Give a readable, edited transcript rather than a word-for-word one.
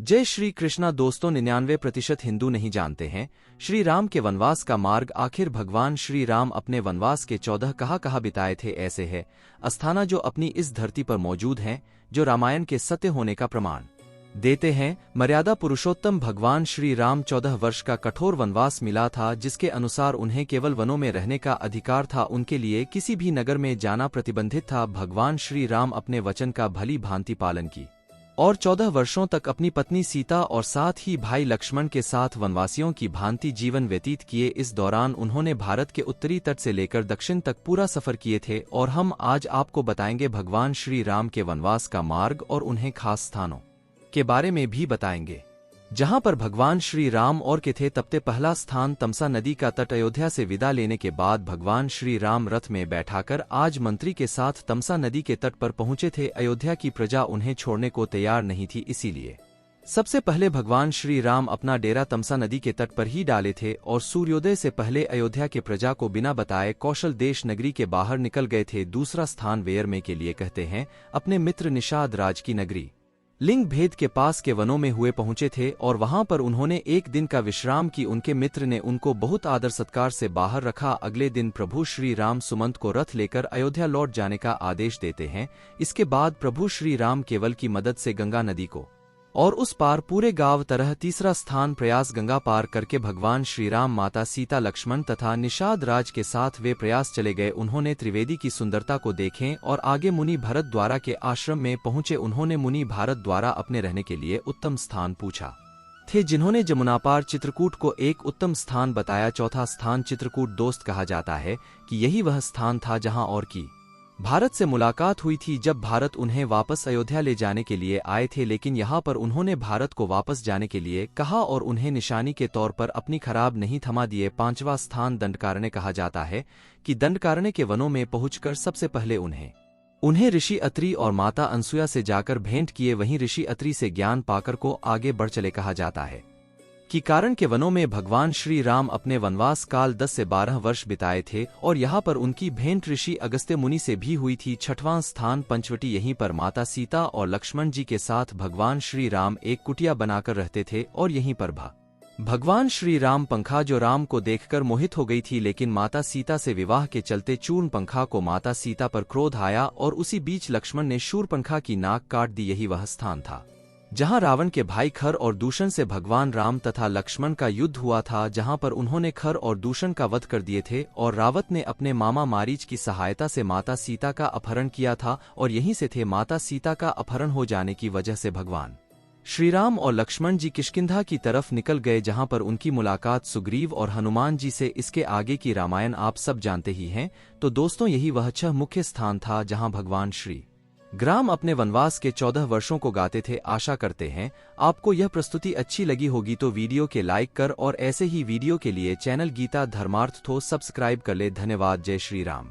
जय श्री कृष्णा। दोस्तों 99% हिंदू नहीं जानते हैं श्री राम के वनवास का मार्ग। आखिर भगवान श्री राम अपने वनवास के 14 कहाँ बिताए थे। ऐसे है अस्थाना जो अपनी इस धरती पर मौजूद हैं, जो रामायण के सत्य होने का प्रमाण देते हैं। मर्यादा पुरुषोत्तम भगवान श्री राम 14 वर्ष का कठोर वनवास मिला था, जिसके अनुसार उन्हें केवल वनों में रहने का अधिकार था। उनके लिए किसी भी नगर में जाना प्रतिबंधित था। भगवान श्री राम अपने वचन का भली भांति पालन की और 14 वर्षों तक अपनी पत्नी सीता और साथ ही भाई लक्ष्मण के साथ वनवासियों की भांति जीवन व्यतीत किए। इस दौरान उन्होंने भारत के उत्तरी तट से लेकर दक्षिण तक पूरा सफर किए थे और हम आज आपको बताएंगे भगवान श्री राम के वनवास का मार्ग और उन्हें खास स्थानों के बारे में भी बताएंगे जहां पर भगवान श्री राम और के थे। तबते पहला स्थान तमसा नदी का तट। अयोध्या से विदा लेने के बाद भगवान श्री राम रथ में बैठाकर आज मंत्री के साथ तमसा नदी के तट पर पहुंचे थे। अयोध्या की प्रजा उन्हें छोड़ने को तैयार नहीं थी, इसीलिए सबसे पहले भगवान श्री राम अपना डेरा तमसा नदी के तट पर ही डाले थे और सूर्योदय से पहले अयोध्या के प्रजा को बिना बताए कौशल देश नगरी के बाहर निकल गए थे। दूसरा स्थान वेयर में के लिए कहते हैं अपने मित्र निषाद राज की नगरी लिंग भेद के पास के वनों में हुए पहुंचे थे और वहां पर उन्होंने एक दिन का विश्राम की। उनके मित्र ने उनको बहुत आदर सत्कार से बाहर रखा। अगले दिन प्रभु श्री राम सुमंत को रथ लेकर अयोध्या लौट जाने का आदेश देते हैं। इसके बाद प्रभु श्री राम केवल की मदद से गंगा नदी को और उस पार पूरे गांव तरह। तीसरा स्थान प्रयास गंगा पार करके भगवान श्री राम माता सीता लक्ष्मण तथा निषाद राज के साथ वे प्रयास चले गए। उन्होंने त्रिवेदी की सुंदरता को देखें और आगे मुनि भरत द्वारा के आश्रम में पहुंचे। उन्होंने मुनि भारत द्वारा अपने रहने के लिए उत्तम स्थान पूछा थे, जिन्होंने जमुना पार चित्रकूट को एक उत्तम स्थान बताया। चौथा स्थान चित्रकूट दोस्त कहा जाता है कि यही वह स्थान था जहां और की भारत से मुलाकात हुई थी जब भारत उन्हें वापस अयोध्या ले जाने के लिए आए थे, लेकिन यहाँ पर उन्होंने भारत को वापस जाने के लिए कहा और उन्हें निशानी के तौर पर अपनी खराब नहीं थमा दिए। पांचवा स्थान दंडकारण्य कहा जाता है कि दंडकारण्य के वनों में पहुंचकर सबसे पहले उन्हें ऋषि अत्रि और माता अनसुया से जाकर भेंट किए। वहीं ऋषि अत्रि से ज्ञान पाकर को आगे बढ़ चले। कहा जाता है कि कारण के वनों में भगवान श्री राम अपने वनवास काल 10 से 12 वर्ष बिताए थे और यहाँ पर उनकी भेंट ऋषि अगस्त्य मुनि से भी हुई थी। छठवां स्थान पंचवटी। यहीं पर माता सीता और लक्ष्मण जी के साथ भगवान श्री राम एक कुटिया बनाकर रहते थे और यहीं पर भगवान श्री राम पंखा जो राम को देखकर मोहित हो गई थी, लेकिन माता सीता से विवाह के चलते चूर्ण पंखा को माता सीता पर क्रोध आया और उसी बीच लक्ष्मण ने शूरपंखा की नाक काट दी। यही वह स्थान था जहां रावण के भाई खर और दूषण से भगवान राम तथा लक्ष्मण का युद्ध हुआ था, जहां पर उन्होंने खर और दूषण का वध कर दिए थे और रावत ने अपने मामा मारीच की सहायता से माता सीता का अपहरण किया था और यहीं से थे माता सीता का अपहरण हो जाने की वजह से भगवान श्री राम और लक्ष्मण जी किष्किंधा की तरफ निकल गए, जहां पर उनकी मुलाकात सुग्रीव और हनुमान जी से। इसके आगे की रामायण आप सब जानते ही हैं। तो दोस्तों यही वह 6 मुख्य स्थान था जहां भगवान श्री राम अपने वनवास के 14 वर्षों को गाते थे। आशा करते हैं आपको यह प्रस्तुति अच्छी लगी होगी, तो वीडियो के लाइक कर और ऐसे ही वीडियो के लिए चैनल गीता धर्मार्थ को सब्सक्राइब कर ले। धन्यवाद। जय श्री राम।